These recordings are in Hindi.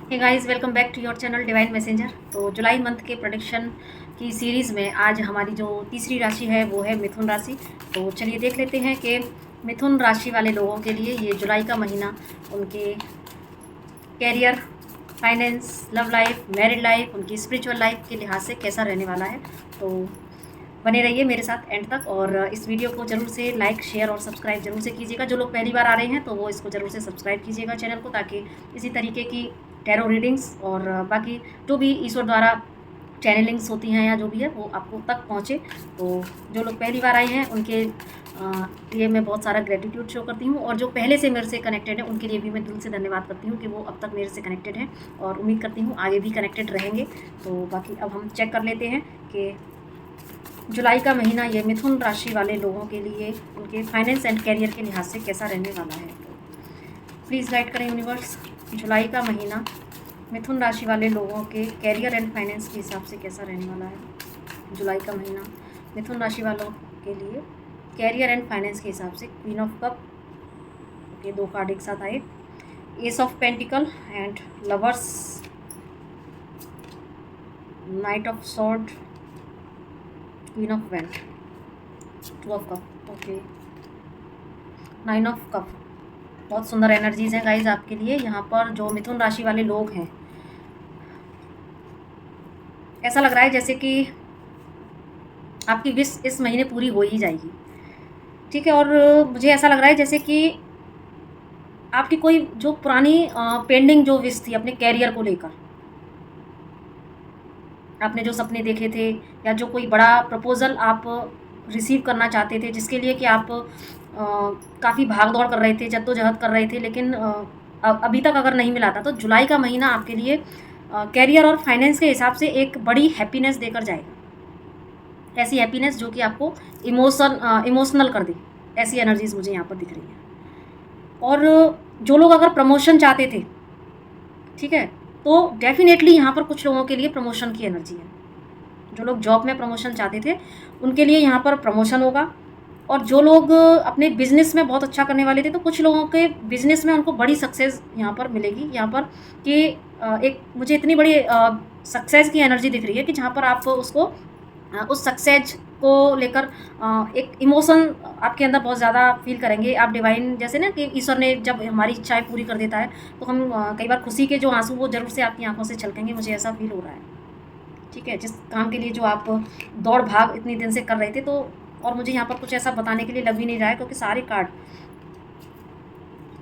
Hey guys, welcome back to your channel Divine Messenger. तो जुलाई मंथ के प्रोडिक्शन की सीरीज़ में आज हमारी जो तीसरी राशि है वो है मिथुन राशि। तो चलिए देख लेते हैं कि मिथुन राशि वाले लोगों के लिए ये जुलाई का महीना उनके career, finance, love life, married life, उनकी स्पिरिचुअल लाइफ के लिहाज से कैसा रहने वाला है। तो बने रहिए मेरे साथ एंड तक और इस वीडियो को जरूर से लाइक, शेयर और सब्सक्राइब जरूर से कीजिएगा। जो लोग पहली बार आ रहे हैं तो वो इसको जरूर से सब्सक्राइब कीजिएगा चैनल को, ताकि इसी तरीके की टैरो रीडिंग्स और बाकी जो भी ईश्वर द्वारा चैनलिंग्स होती हैं या जो भी है वो आपको तक पहुँचे। तो जो लोग पहली बार आए हैं उनके लिए मैं बहुत सारा ग्रेटिट्यूड शो करती हूँ, और जो पहले से मेरे से कनेक्टेड है उनके लिए भी मैं दिल से धन्यवाद करती हूँ कि वो अब तक मेरे से कनेक्टेड हैं और उम्मीद करती हूँ आगे भी कनेक्टेड रहेंगे। तो बाकी अब हम चेक कर लेते हैं कि जुलाई का महीना ये मिथुन राशि वाले लोगों के लिए उनके फाइनेंस एंड कैरियर के लिहाज से कैसा रहने वाला है। तो प्लीज़ गाइड करें यूनिवर्स, जुलाई का महीना मिथुन राशि वाले लोगों के कैरियर एंड फाइनेंस के हिसाब से कैसा रहने वाला है। जुलाई का महीना मिथुन राशि वालों के लिए कैरियर एंड फाइनेंस के हिसाब से क्वीन ऑफ कप के दो कार्ड एक साथ आए, S of pentacle and lovers, night of sword, queen of went, two of cup, okay, nine of cup. बहुत सुंदर एनर्जीज हैं गाइज आपके लिए। यहाँ पर जो मिथुन राशि वाले लोग हैं, ऐसा लग रहा है जैसे कि आपकी विश इस महीने पूरी हो ही जाएगी, ठीक है। और मुझे ऐसा लग रहा है जैसे कि आपकी कोई जो पुरानी पेंडिंग जो विश थी अपने कैरियर को लेकर, आपने जो सपने देखे थे या जो कोई बड़ा प्रपोज़ल आप रिसीव करना चाहते थे, जिसके लिए कि आप काफ़ी भाग दौड़ कर रहे थे, जद्दोजहद कर रहे थे, लेकिन अभी तक अगर नहीं मिला था, तो जुलाई का महीना आपके लिए कैरियर और फाइनेंस के हिसाब से एक बड़ी हैप्पीनेस देकर जाएगा। ऐसी हैप्पीनेस जो कि आपको इमोशनल कर दे, ऐसी एनर्जीज मुझे यहाँ पर दिख रही हैं। और जो लोग अगर प्रमोशन चाहते थे, ठीक है, तो डेफिनेटली यहाँ पर कुछ लोगों के लिए प्रमोशन की एनर्जी है। जो लोग जॉब में प्रमोशन चाहते थे उनके लिए यहाँ पर प्रमोशन होगा। और जो लोग अपने बिजनेस में बहुत अच्छा करने वाले थे, तो कुछ लोगों के बिजनेस में उनको बड़ी सक्सेस यहाँ पर मिलेगी। यहाँ पर कि एक मुझे इतनी बड़ी सक्सेस की एनर्जी दिख रही है कि जहाँ पर आप उसको उस सक्सेस को लेकर एक इमोशन आपके अंदर बहुत ज़्यादा फील करेंगे आप। डिवाइन जैसे ना कि ईश्वर ने जब हमारी इच्छाएं पूरी कर देता है, तो हम कई बार खुशी के जो आंसू वो जरूर से आपकी आंखों से छलकेंगे। मुझे ऐसा फील हो रहा है, ठीक है। जिस काम के लिए जो आप दौड़ भाग इतनी दिन से कर रहे थे, तो और मुझे यहाँ पर कुछ ऐसा बताने के लिए लग भी नहीं रहा है, क्योंकि सारे कार्ड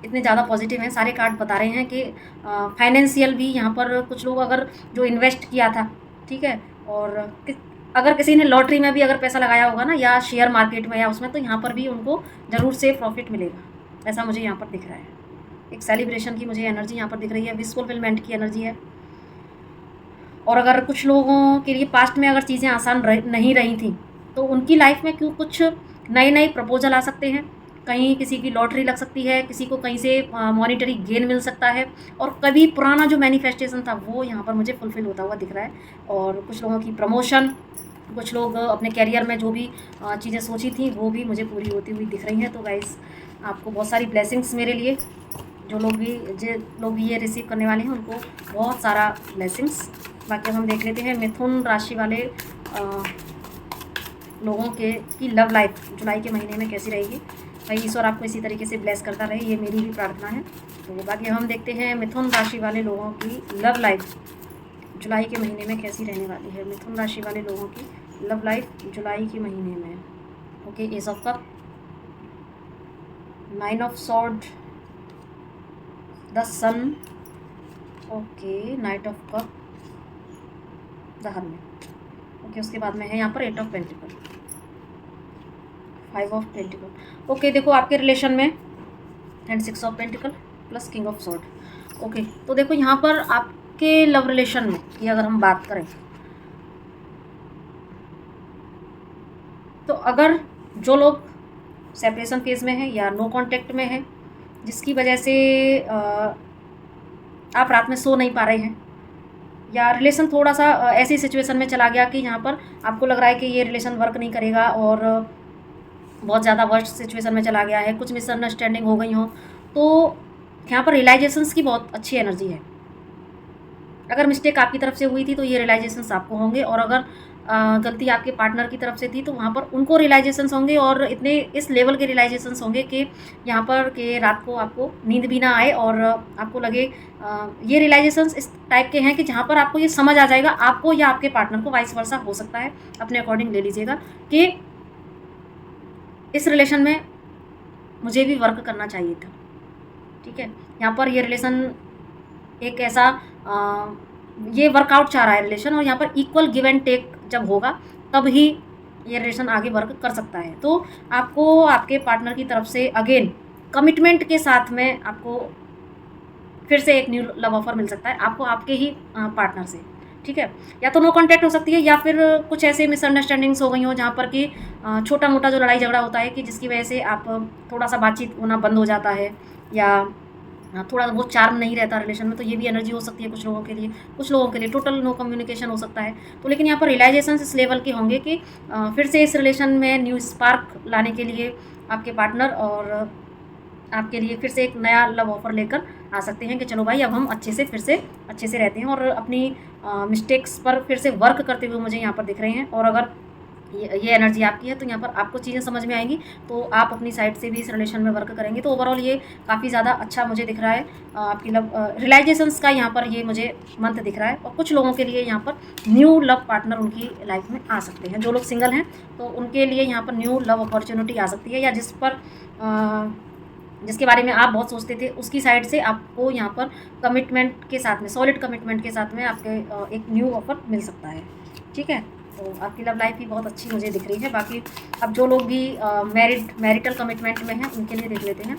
इतने ज़्यादा पॉजिटिव हैं। सारे कार्ड बता रहे हैं कि फाइनेंशियल भी यहाँ पर कुछ लोग अगर जो इन्वेस्ट किया था, ठीक है, और अगर किसी ने लॉटरी में भी अगर पैसा लगाया होगा ना, या शेयर मार्केट में या उसमें, तो यहाँ पर भी उनको ज़रूर से प्रॉफिट मिलेगा। ऐसा मुझे यहाँ पर दिख रहा है। एक सेलिब्रेशन की मुझे एनर्जी यहाँ पर दिख रही है, विश फुलफिलमेंट की एनर्जी है। और अगर कुछ लोगों के लिए पास्ट में अगर चीज़ें आसान नहीं रही थी, तो उनकी लाइफ में क्यों कुछ नए नए प्रपोजल आ सकते हैं। कहीं किसी की लॉटरी लग सकती है, किसी को कहीं से मॉनिटरी गेन मिल सकता है, और कभी पुराना जो मैनिफेस्टेशन था वो यहाँ पर मुझे फुलफिल होता हुआ दिख रहा है। और कुछ लोगों की प्रमोशन, कुछ लोग अपने कैरियर में जो भी चीज़ें सोची थी वो भी मुझे पूरी होती हुई दिख रही हैं। तो गाइस, आपको बहुत सारी ब्लेसिंग्स मेरे लिए। जो लोग भी ये रिसीव करने वाले हैं उनको बहुत सारा ब्लेसिंग्स। बाकी हम देख लेते हैं मिथुन राशि वाले लोगों की लव लाइफ जुलाई के महीने में कैसी रहेगी। भाई ईश्वर आपको इसी तरीके से ब्लेस करता रहे, ये मेरी भी प्रार्थना है। तो बाकी हम देखते हैं मिथुन राशि वाले लोगों की लव लाइफ जुलाई के महीने में कैसी रहने वाली है। मिथुन राशि वाले लोगों की लव लाइफ जुलाई के महीने में, okay, ace of cup, nine of sword, the sun, okay, knight of cup, the hermit, okay. उसके बाद में है यहाँ पर eight of pentacle, five of pentacle, okay. देखो आपके रिलेशन में and six of pentacle plus king of sword, okay. तो देखो यहाँ पर आपके लव रिलेशन में की अगर हम बात करें, तो अगर जो लोग सेपरेशन फेज में है या नो कांटेक्ट में है, जिसकी वजह से आप रात में सो नहीं पा रहे हैं, या रिलेशन थोड़ा सा ऐसी सिचुएशन में चला गया कि यहाँ पर आपको लग रहा है कि ये रिलेशन वर्क नहीं करेगा और बहुत ज़्यादा वर्स्ट सिचुएशन में चला गया है, कुछ मिसअंडरस्टैंडिंग हो गई हो, तो यहाँ पर रियलाइजेशंस की बहुत अच्छी एनर्जी है। अगर मिस्टेक आपकी तरफ से हुई थी तो ये रियलाइजेशंस आपको होंगे, और अगर गलती आपके पार्टनर की तरफ से थी तो वहाँ पर उनको रियलाइजेशंस होंगे, और इतने इस लेवल के रियलाइजेशंस होंगे कि यहाँ पर कि रात को आपको नींद भी ना आए, और आपको लगे ये रियलाइजेशंस इस टाइप के हैं कि जहाँ पर आपको ये समझ आ जाएगा, आपको या आपके पार्टनर को, वाइस वर्सा हो सकता है, अपने अकॉर्डिंग ले लीजिएगा, कि इस रिलेशन में मुझे भी वर्क करना चाहिए था। ठीक है, यहाँ पर ये रिलेशन एक ऐसा ये वर्कआउट चाह रहा है रिलेशन, और यहाँ पर इक्वल गिव एंड टेक जब होगा तब ही ये रिलेशन आगे वर्क कर सकता है। तो आपको आपके पार्टनर की तरफ से अगेन कमिटमेंट के साथ में आपको फिर से एक न्यू लव ऑफर मिल सकता है, आपको आपके ही पार्टनर से। ठीक है, या तो नो कॉन्टैक्ट हो सकती है, या फिर कुछ ऐसे मिसअंडरस्टैंडिंग्स हो गई हो जहाँ पर कि छोटा मोटा जो लड़ाई झगड़ा होता है कि जिसकी वजह से आप थोड़ा सा बातचीत होना बंद हो जाता है, या थोड़ा वो चार्म नहीं रहता रिलेशन में, तो ये भी एनर्जी हो सकती है कुछ लोगों के लिए। कुछ लोगों के लिए टोटल नो कम्युनिकेशन हो सकता है। तो लेकिन यहाँ पर रियलाइजेशन इस लेवल के होंगे कि फिर से इस रिलेशन में न्यू स्पार्क लाने के लिए आपके पार्टनर और आपके लिए फिर से एक नया लव ऑफर लेकर आ सकते हैं कि चलो भाई अब हम फिर से अच्छे से रहते हैं, और अपनी मिस्टेक्स पर फिर से वर्क करते हुए मुझे यहाँ पर दिख रहे हैं। और अगर ये एनर्जी आपकी है तो यहाँ पर आपको चीज़ें समझ में आएंगी, तो आप अपनी साइड से भी इस रिलेशन में वर्क करेंगे। तो ओवरऑल ये काफ़ी ज़्यादा अच्छा मुझे दिख रहा है। आपकी लव रियलाइजेशंस का यहाँ पर ये मुझे मंथ दिख रहा है, और कुछ लोगों के लिए यहाँ पर न्यू लव पार्टनर उनकी लाइफ में आ सकते हैं। जो लोग सिंगल हैं तो उनके लिए यहाँ पर न्यू लव अपॉर्चुनिटी आ सकती है, या जिसके बारे में आप बहुत सोचते थे उसकी साइड से आपको यहाँ पर कमिटमेंट के साथ में, सॉलिड कमिटमेंट के साथ में आपके एक न्यू ऑफर मिल सकता है। ठीक है, तो आपकी लव लाइफ भी बहुत अच्छी मुझे दिख रही है। बाकी अब जो लोग भी मैरिटल कमिटमेंट में हैं उनके लिए देख लेते हैं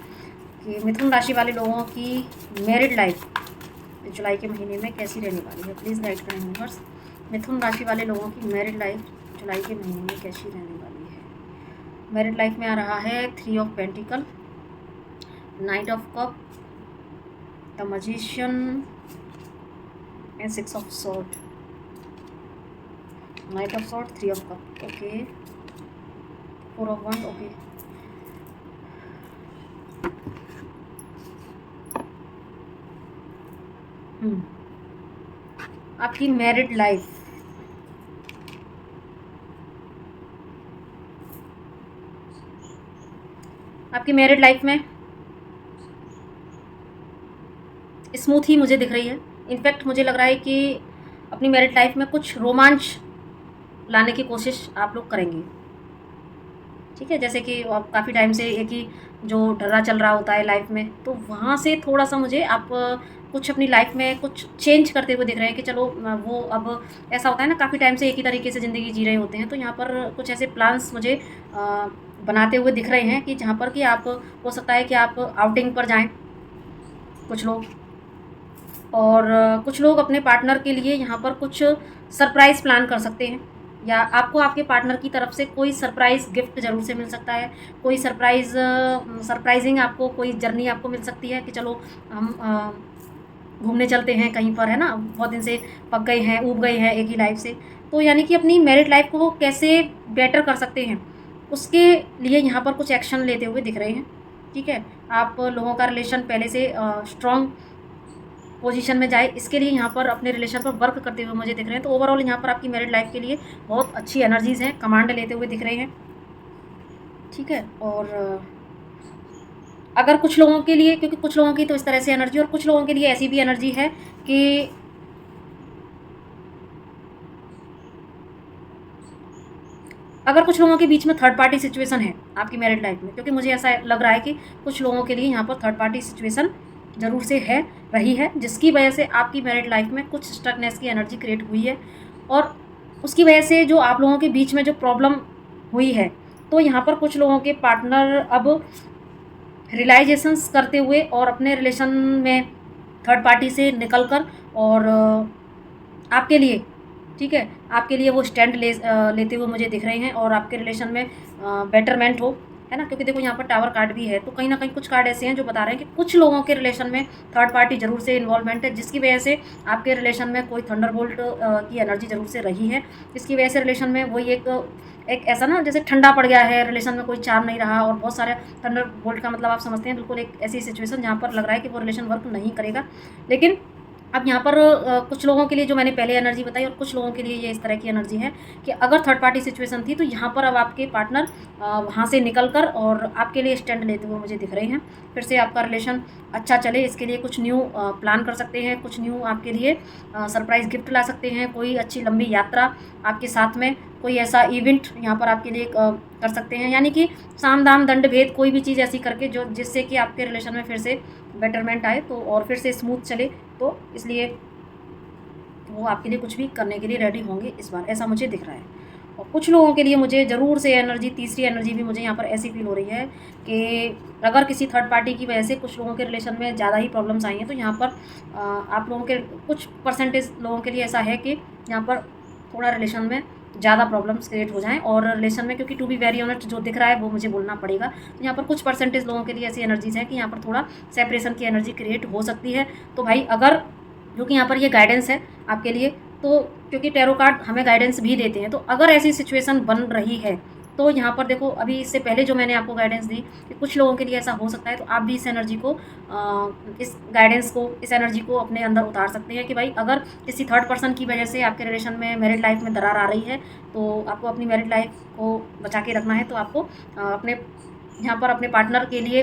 कि मिथुन राशि वाले लोगों की मैरिड लाइफ जुलाई के महीने में कैसी रहने वाली है। प्लीज़ गाइड करें यूनिवर्स, मिथुन राशि वाले लोगों की मैरिड लाइफ जुलाई के महीने में कैसी रहने वाली है। मैरिड लाइफ में आ रहा है 3 of pentacle, night of cup, the magician and 6 of sword, night of sword, 3 of cup, okay, 4 of वंड, ओके। आपकी मैरिड लाइफ, आपकी मैरिड लाइफ में स्मूथ ही मुझे दिख रही है। इनफैक्ट मुझे लग रहा है कि अपनी मैरिड लाइफ में कुछ रोमांच लाने की कोशिश आप लोग करेंगे। ठीक है, जैसे कि आप काफ़ी टाइम से एक ही जो ढर्रा चल रहा होता है लाइफ में, तो वहाँ से थोड़ा सा मुझे आप कुछ अपनी लाइफ में कुछ चेंज करते हुए दिख रहे हैं कि चलो वो अब ऐसा होता है ना, काफ़ी टाइम से एक ही तरीके से ज़िंदगी जी रहे होते हैं, तो यहाँ पर कुछ ऐसे प्लान्स मुझे बनाते हुए दिख रहे हैं कि जहाँ पर कि आप हो सकता है कि आप आउटिंग पर जाएं कुछ लोग, और कुछ लोग अपने पार्टनर के लिए यहाँ पर कुछ सरप्राइज़ प्लान कर सकते हैं, या आपको आपके पार्टनर की तरफ से कोई सरप्राइज़ गिफ्ट ज़रूर से मिल सकता है। कोई सरप्राइजिंग आपको कोई जर्नी आपको मिल सकती है कि चलो हम घूमने चलते हैं कहीं पर, है ना, बहुत दिन से पक गए हैं, ऊब गए हैं एक ही लाइफ से। तो यानी कि अपनी मैरिड लाइफ को वो कैसे बेटर कर सकते हैं उसके लिए यहाँ पर कुछ एक्शन लेते हुए दिख रहे हैं। ठीक है, आप लोगों का रिलेशन पहले से स्ट्रॉन्ग पोजीशन में जाए, इसके लिए यहाँ पर अपने रिलेशन पर वर्क करते हुए मुझे दिख रहे हैं। तो ओवरऑल यहाँ पर आपकी मैरिड लाइफ के लिए बहुत अच्छी एनर्जीज़ हैं, कमांड लेते हुए दिख रहे हैं। ठीक है, और अगर कुछ लोगों के लिए, क्योंकि कुछ लोगों की तो इस तरह से एनर्जी, और कुछ लोगों के लिए ऐसी भी एनर्जी है कि अगर कुछ लोगों के बीच में थर्ड पार्टी सिचुएशन है आपकी मैरिड लाइफ में, क्योंकि मुझे ऐसा लग रहा है कि कुछ लोगों के लिए यहाँ पर थर्ड पार्टी सिचुएशन ज़रूर से है रही है, जिसकी वजह से आपकी मैरिड लाइफ में कुछ स्टकनेस की एनर्जी क्रिएट हुई है, और उसकी वजह से जो आप लोगों के बीच में जो प्रॉब्लम हुई है, तो यहाँ पर कुछ लोगों के पार्टनर अब रियलाइजेशंस करते हुए और अपने रिलेशन में थर्ड पार्टी से निकल कर और आपके लिए, ठीक है, आपके लिए वो स्टैंड लेते हुए मुझे दिख रहे हैं, और आपके रिलेशन में बेटरमेंट हो, है ना। क्योंकि देखो यहाँ पर टावर कार्ड भी है, तो कहीं ना कहीं कुछ कार्ड ऐसे हैं जो बता रहे हैं कि कुछ लोगों के रिलेशन में थर्ड पार्टी जरूर से इन्वॉल्वमेंट है, जिसकी वजह से आपके रिलेशन में कोई थंडरबोल्ट की एनर्जी जरूर से रही है। इसकी वजह से रिलेशन में वही एक ऐसा ना, जैसे ठंडा पड़ गया है रिलेशन में, कोई चार्म नहीं रहा, और बहुत सारे थंडरबोल्ट का मतलब आप समझते हैं, बिल्कुल एक ऐसी सिचुएशन जहाँ पर लग रहा है कि वो रिलेशन वर्क नहीं करेगा। लेकिन अब यहाँ पर कुछ लोगों के लिए जो मैंने पहले एनर्जी बताई और कुछ लोगों के लिए ये इस तरह की एनर्जी है कि अगर थर्ड पार्टी सिचुएशन थी तो यहाँ पर अब आपके पार्टनर वहाँ से निकल कर और आपके लिए स्टैंड लेते हुए मुझे दिख रहे हैं। फिर से आपका रिलेशन अच्छा चले, इसके लिए कुछ न्यू प्लान कर सकते हैं, कुछ न्यू आपके लिए सरप्राइज़ गिफ्ट ला सकते हैं, कोई अच्छी लंबी यात्रा आपके साथ में, कोई ऐसा इवेंट यहाँ पर आपके लिए कर सकते हैं। यानी कि साम दाम दंड भेद कोई भी चीज़ ऐसी करके जो जिससे कि आपके रिलेशन में फिर से बेटरमेंट आए तो और फिर से स्मूथ चले, तो इसलिए वो आपके लिए कुछ भी करने के लिए रेडी होंगे इस बार, ऐसा मुझे दिख रहा है। और कुछ लोगों के लिए मुझे ज़रूर से एनर्जी, तीसरी एनर्जी भी मुझे यहाँ पर ऐसी फील हो रही है कि अगर किसी थर्ड पार्टी की वजह से कुछ लोगों के रिलेशन में ज़्यादा ही प्रॉब्लम्स आई हैं, तो यहाँ पर आप लोगों के कुछ परसेंटेज लोगों के लिए ऐसा है कि यहाँ पर थोड़ा रिलेशन में ज़्यादा प्रॉब्लम्स क्रिएट हो जाएँ और रिलेशन में, क्योंकि टू बी वेरी ऑनेस्ट जो दिख रहा है वो मुझे बोलना पड़ेगा, तो यहाँ पर कुछ परसेंटेज लोगों के लिए ऐसी एनर्जीज़ है कि यहाँ पर थोड़ा सेपरेशन की एनर्जी क्रिएट हो सकती है। तो भाई अगर, जो कि यहाँ पर ये गाइडेंस है आपके लिए, तो क्योंकि टैरो कार्ड हमें गाइडेंस भी देते हैं, तो अगर ऐसी सिचुएशन बन रही है तो यहाँ पर देखो, अभी इससे पहले जो मैंने आपको गाइडेंस दी कि कुछ लोगों के लिए ऐसा हो सकता है, तो आप भी इस एनर्जी को, इस गाइडेंस को, इस एनर्जी को अपने अंदर उतार सकते हैं कि भाई अगर किसी थर्ड पर्सन की वजह से आपके रिलेशन में, मैरिड लाइफ में दरार आ रही है, तो आपको अपनी मैरिड लाइफ को बचा के रखना है, तो आपको अपने यहाँ पर अपने पार्टनर के लिए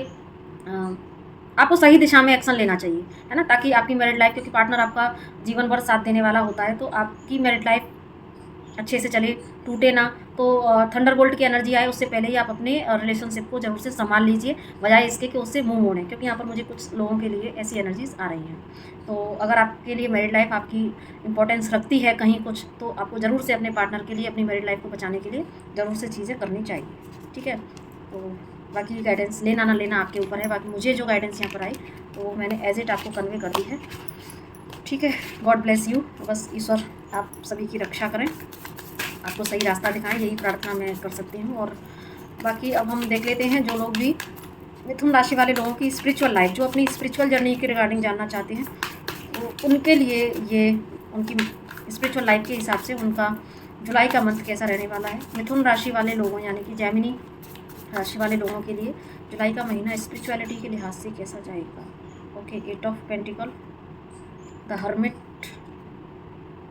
आपको सही दिशा में एक्शन लेना चाहिए, है ना, ताकि आपकी मैरिड लाइफ, क्योंकि पार्टनर आपका जीवन भर साथ देने वाला होता है, तो आपकी मैरिड लाइफ अच्छे से चले, टूटे ना। तो थंडरबोल्ट की एनर्जी आए उससे पहले ही आप अपने रिलेशनशिप को ज़रूर से संभाल लीजिए, बजाय इसके कि उससे मुंह मोड़ें, क्योंकि यहाँ पर मुझे कुछ लोगों के लिए ऐसी एनर्जीज आ रही हैं। तो अगर आपके लिए मैरिड लाइफ आपकी इंपॉर्टेंस रखती है कहीं कुछ, तो आपको ज़रूर से अपने पार्टनर के लिए, अपनी मैरिड लाइफ को बचाने के लिए ज़रूर से चीज़ें करनी चाहिए, ठीक है। तो बाकी गाइडेंस लेना ना लेना आपके ऊपर है, बाकी मुझे जो गाइडेंस यहाँ पर आई तो मैंने एज इट आपको कन्वे कर दी है, ठीक है। God bless you. बस ईश्वर आप सभी की रक्षा करें, आपको सही रास्ता दिखाएं, यही प्रार्थना मैं कर सकती हूँ। और बाकी अब हम देख लेते हैं जो लोग भी मिथुन राशि वाले लोगों की स्पिरिचुअल लाइफ, जो अपनी स्पिरिचुअल जर्नी के रिगार्डिंग जानना चाहते हैं, तो उनके लिए ये उनकी स्पिरिचुअल लाइफ के हिसाब से उनका जुलाई का मंथ कैसा रहने वाला है। मिथुन राशि वाले लोगों, यानी कि जेमिनी राशि वाले लोगों के लिए जुलाई का महीना स्पिरिचुअलिटी के लिहाज से कैसा जाएगा। Okay, 8 of pentacle, the hermit,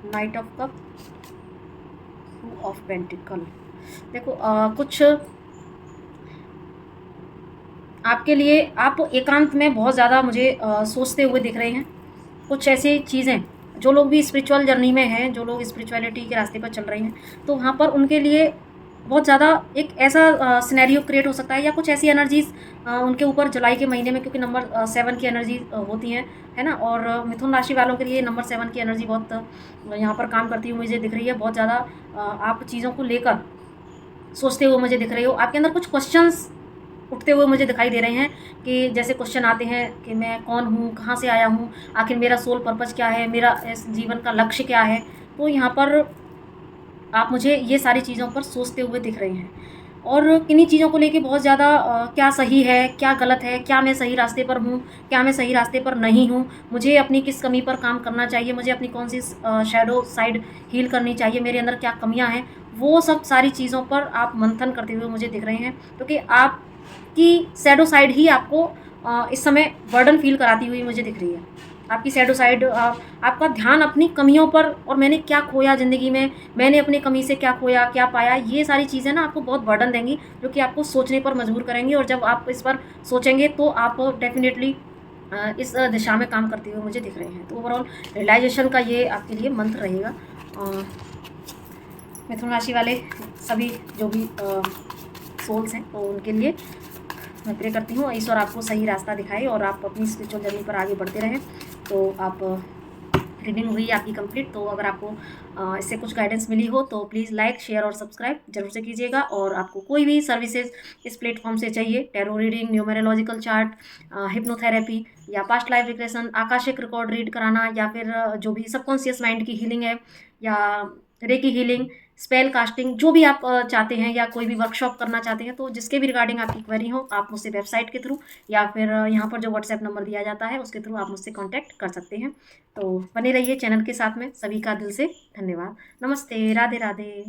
night of cup, 2 of pentacle. देखो कुछ आपके लिए, आप एकांत में बहुत ज़्यादा मुझे सोचते हुए दिख रहे हैं। कुछ ऐसी चीज़ें, जो लोग भी स्पिरिचुअल जर्नी में हैं, जो लोग स्पिरिचुअलिटी के रास्ते पर चल रहे हैं, तो वहाँ पर उनके लिए बहुत ज़्यादा एक ऐसा सिनेरियो क्रिएट हो सकता है, या कुछ ऐसी एनर्जीज़ उनके ऊपर जुलाई के महीने में, क्योंकि नंबर 7 की एनर्जी होती हैं, है ना। और मिथुन राशि वालों के लिए नंबर 7 की एनर्जी बहुत यहाँ पर काम करती हुई मुझे दिख रही है। बहुत ज़्यादा आप चीज़ों को लेकर सोचते हुए मुझे दिख रहे हो। आपके अंदर कुछ क्वेश्चंस उठते हुए मुझे दिखाई दे रहे हैं, कि जैसे क्वेश्चन आते हैं कि मैं कौन हूँ, कहाँ से आया हूँ, आखिर मेरा सोल पर्पज़ क्या है, मेरा इस जीवन का लक्ष्य क्या है। तो यहाँ पर आप मुझे ये सारी चीज़ों पर सोचते हुए दिख रहे हैं, और किन्हीं चीज़ों को लेके बहुत ज़्यादा क्या सही है, क्या गलत है, क्या मैं सही रास्ते पर हूँ, क्या मैं सही रास्ते पर नहीं हूँ, मुझे अपनी किस कमी पर काम करना चाहिए, मुझे अपनी कौन सी शैडो साइड हील करनी चाहिए, मेरे अंदर क्या कमियाँ हैं, वो सब सारी चीज़ों पर आप मंथन करते हुए मुझे दिख रहे हैं। क्योंकि आपकी शैडो साइड ही आपको इस समय बर्डन फील कराती हुई मुझे दिख रही है। आपकी शैडो साइड, आपका ध्यान अपनी कमियों पर, और मैंने क्या खोया ज़िंदगी में, मैंने अपनी कमी से क्या खोया, क्या पाया, ये सारी चीज़ें ना आपको बहुत बर्डन देंगी, जो कि आपको सोचने पर मजबूर करेंगी। और जब आप इस पर सोचेंगे तो आप डेफिनेटली इस दिशा में काम करते हुए मुझे दिख रहे हैं। तो ओवरऑल रियलाइजेशन का ये आपके लिए मंत्र रहेगा। मिथुन राशि वाले सभी जो भी सोल्स हैं, तो उनके लिए मैं प्रे करती हूँ ईश्वर आपको सही रास्ता दिखाए और आप अपनी स्पिरिचुअल जर्नी पर आगे बढ़ते रहें। तो आप रीडिंग हुई आपकी कंप्लीट। तो अगर आपको इससे कुछ गाइडेंस मिली हो तो प्लीज़ लाइक, शेयर और सब्सक्राइब जरूर से कीजिएगा। और आपको कोई भी सर्विसेज इस प्लेटफॉर्म से चाहिए, टैरो रीडिंग, न्यूमेरोलॉजिकल चार्ट, हिप्नोथेरेपी या past life regression, Akashic record read कराना, या फिर जो भी सबकॉन्शियस माइंड की हीलिंग है, या रेकी हीलिंग, स्पेल कास्टिंग, जो भी आप चाहते हैं, या कोई भी वर्कशॉप करना चाहते हैं, तो जिसके भी रिगार्डिंग आपकी क्वेरी हो, आप मुझसे वेबसाइट के थ्रू या फिर यहाँ पर जो व्हाट्सएप नंबर दिया जाता है उसके थ्रू आप मुझसे कांटेक्ट कर सकते हैं। तो बने रहिए चैनल के साथ में। सभी का दिल से धन्यवाद। नमस्ते, राधे राधे।